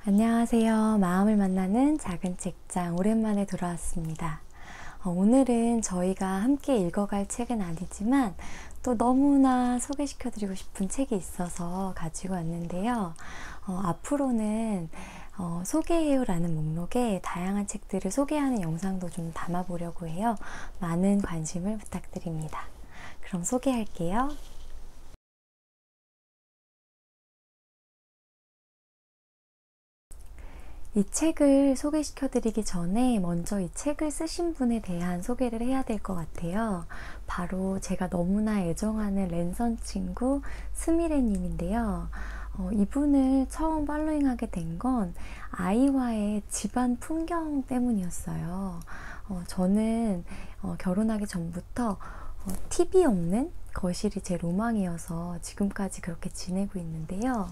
안녕하세요. 마음을 만나는 작은 책장 오랜만에 돌아왔습니다. 오늘은 저희가 함께 읽어갈 책은 아니지만 또 너무나 소개시켜드리고 싶은 책이 있어서 가지고 왔는데요. 앞으로는 소개해요 라는 목록에 다양한 책들을 소개하는 영상도 좀 담아보려고 해요. 많은 관심을 부탁드립니다. 그럼 소개할게요. 이 책을 소개시켜드리기 전에 먼저 이 책을 쓰신 분에 대한 소개를 해야 될 것 같아요. 바로 제가 너무나 애정하는 랜선 친구 스미레 님인데요. 이분을 처음 팔로잉하게 된 건 아이와의 집안 풍경 때문이었어요. 저는 결혼하기 전부터 TV 없는 거실이 제 로망이어서 지금까지 그렇게 지내고 있는데요.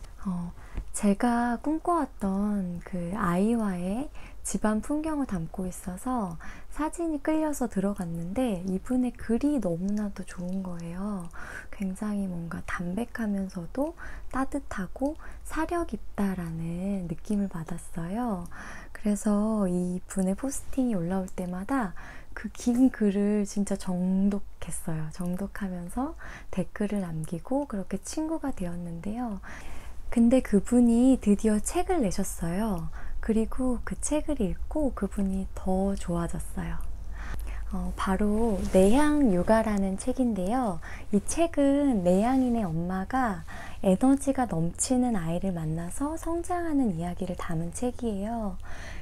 제가 꿈꿔왔던 그 아이와의 집안 풍경을 담고 있어서 사진이 끌려서 들어갔는데 이분의 글이 너무나도 좋은 거예요. 굉장히 뭔가 담백하면서도 따뜻하고 사려 깊다라는 느낌을 받았어요. 그래서 이분의 포스팅이 올라올 때마다 그 긴 글을 진짜 정독했어요. 정독하면서 댓글을 남기고 그렇게 친구가 되었는데요. 근데 그분이 드디어 책을 내셨어요. 그리고 그 책을 읽고 그분이 더 좋아졌어요. 바로 내향 육아라는 책인데요. 이 책은 내향인의 엄마가 에너지가 넘치는 아이를 만나서 성장하는 이야기를 담은 책이에요.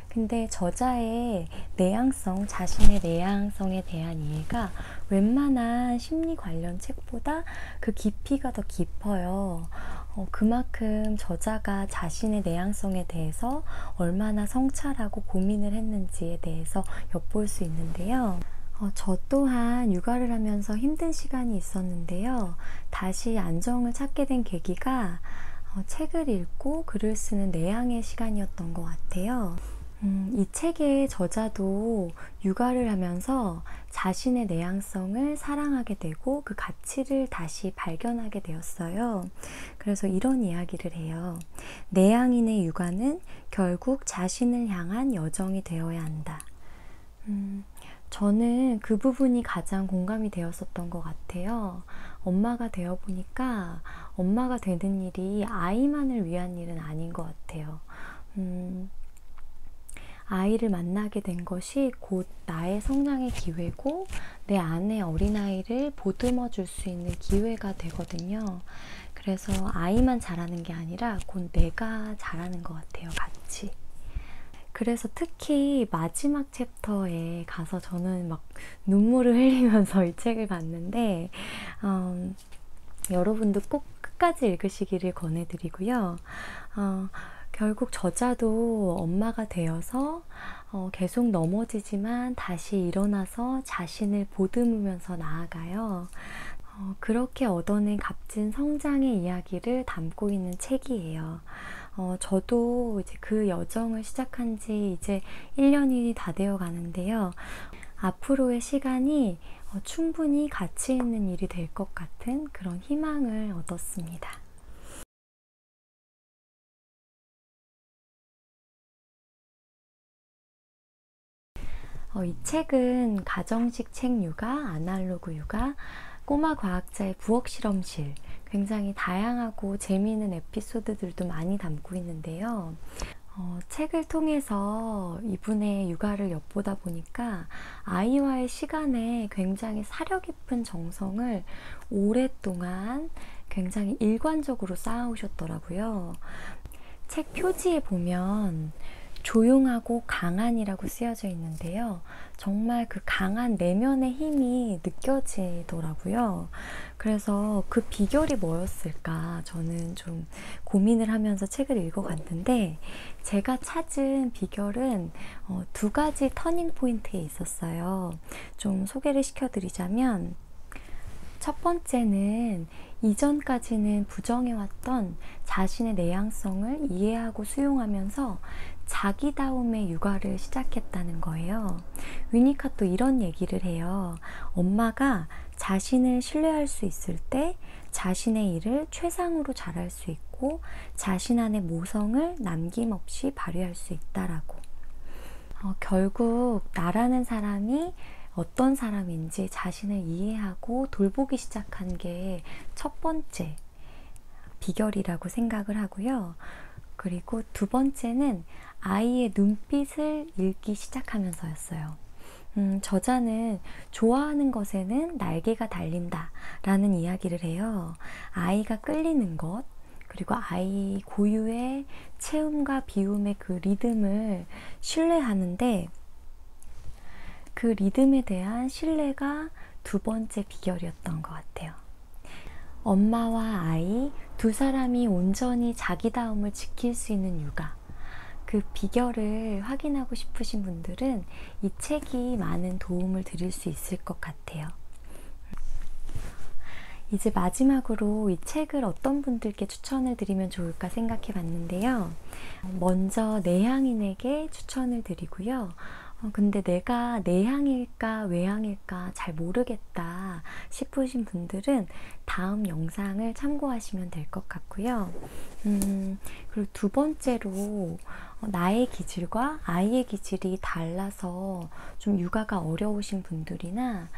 근데 저자의 내향성, 자신의 내향성에 대한 이해가 웬만한 심리 관련 책보다 그 깊이가 더 깊어요. 그만큼 저자가 자신의 내향성에 대해서 얼마나 성찰하고 고민을 했는지에 대해서 엿볼 수 있는데요. 저 또한 육아를 하면서 힘든 시간이 있었는데요. 다시 안정을 찾게 된 계기가 책을 읽고 글을 쓰는 내향의 시간이었던 것 같아요. 이 책의 저자도 육아를 하면서 자신의 내향성을 사랑하게 되고 그 가치를 다시 발견하게 되었어요. 그래서 이런 이야기를 해요. 내향인의 육아는 결국 자신을 향한 여정이 되어야 한다. 저는 그 부분이 가장 공감이 되었었던 것 같아요. 엄마가 되어 보니까 엄마가 되는 일이 아이만을 위한 일은 아닌 것 같아요. 아이를 만나게 된 것이 곧 나의 성장의 기회고 내 안에 어린아이를 보듬어 줄 수 있는 기회가 되거든요. 그래서 아이만 자라는 게 아니라 곧 내가 자라는 것 같아요, 같이. 그래서 특히 마지막 챕터에 가서 저는 막 눈물을 흘리면서 이 책을 봤는데 여러분도 꼭 끝까지 읽으시기를 권해드리고요. 결국 저자도 엄마가 되어서 계속 넘어지지만 다시 일어나서 자신을 보듬으면서 나아가요. 그렇게 얻어낸 값진 성장의 이야기를 담고 있는 책이에요. 저도 이제 그 여정을 시작한 지 이제 1년이 다 되어 가는데요. 앞으로의 시간이 충분히 가치 있는 일이 될 것 같은 그런 희망을 얻었습니다. 이 책은 가정식 책 육아, 아날로그 육아, 꼬마 과학자의 부엌 실험실, 굉장히 다양하고 재미있는 에피소드들도 많이 담고 있는데요. 책을 통해서 이분의 육아를 엿보다 보니까 아이와의 시간에 굉장히 사려 깊은 정성을 오랫동안 굉장히 일관적으로 쌓아오셨더라고요. 책 표지에 보면 조용하고 강한이라고 쓰여져 있는데요. 정말 그 강한 내면의 힘이 느껴지더라고요. 그래서 그 비결이 뭐였을까 저는 좀 고민을 하면서 책을 읽어갔는데 제가 찾은 비결은 두 가지 터닝 포인트에 있었어요. 좀 소개를 시켜드리자면 첫 번째는 이전까지는 부정해왔던 자신의 내향성을 이해하고 수용하면서 자기다움의 육아를 시작했다는 거예요. 위니카도 이런 얘기를 해요. 엄마가 자신을 신뢰할 수 있을 때 자신의 일을 최상으로 잘할 수 있고 하고 자신 안의 모성을 남김없이 발휘할 수 있다라고. 결국 나라는 사람이 어떤 사람인지 자신을 이해하고 돌보기 시작한 게 첫 번째 비결이라고 생각을 하고요. 그리고 두 번째는 아이의 눈빛을 읽기 시작하면서였어요. 저자는 좋아하는 것에는 날개가 달린다 라는 이야기를 해요. 아이가 끌리는 것, 그리고 아이 고유의 채움과 비움의 그 리듬을 신뢰하는데, 그 리듬에 대한 신뢰가 두 번째 비결이었던 것 같아요. 엄마와 아이 두 사람이 온전히 자기다움을 지킬 수 있는 육아, 그 비결을 확인하고 싶으신 분들은 이 책이 많은 도움을 드릴 수 있을 것 같아요. 이제 마지막으로 이 책을 어떤 분들께 추천을 드리면 좋을까 생각해 봤는데요. 먼저 내향인에게 추천을 드리고요. 근데 내가 내향일까 외향일까 잘 모르겠다 싶으신 분들은 다음 영상을 참고하시면 될 것 같고요. 그리고 두 번째로 나의 기질과 아이의 기질이 달라서 좀 육아가 어려우신 분들이나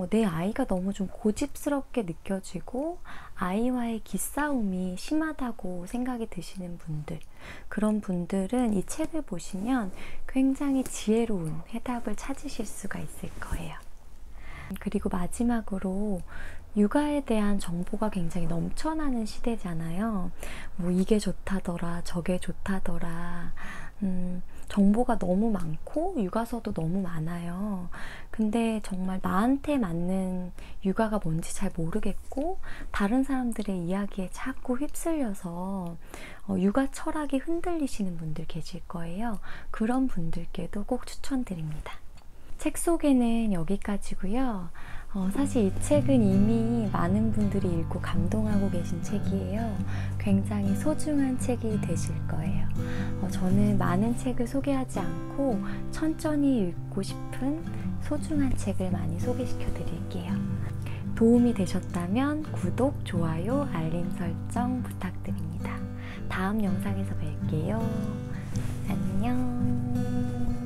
내 아이가 너무 좀 고집스럽게 느껴지고 아이와의 기싸움이 심하다고 생각이 드시는 분들, 그런 분들은 이 책을 보시면 굉장히 지혜로운 해답을 찾으실 수가 있을 거예요. 그리고 마지막으로 육아에 대한 정보가 굉장히 넘쳐나는 시대잖아요. 뭐 이게 좋다더라, 저게 좋다더라, 정보가 너무 많고 육아서도 너무 많아요. 근데 정말 나한테 맞는 육아가 뭔지 잘 모르겠고 다른 사람들의 이야기에 자꾸 휩쓸려서 육아 철학이 흔들리시는 분들 계실 거예요. 그런 분들께도 꼭 추천드립니다. 책 소개는 여기까지고요. 사실 이 책은 이미 많은 분들이 읽고 감동하고 계신 책이에요. 굉장히 소중한 책이 되실 거예요. 저는 많은 책을 소개하지 않고 천천히 읽고 싶은 소중한 책을 많이 소개시켜 드릴게요. 도움이 되셨다면 구독, 좋아요, 알림 설정 부탁드립니다. 다음 영상에서 뵐게요. 안녕.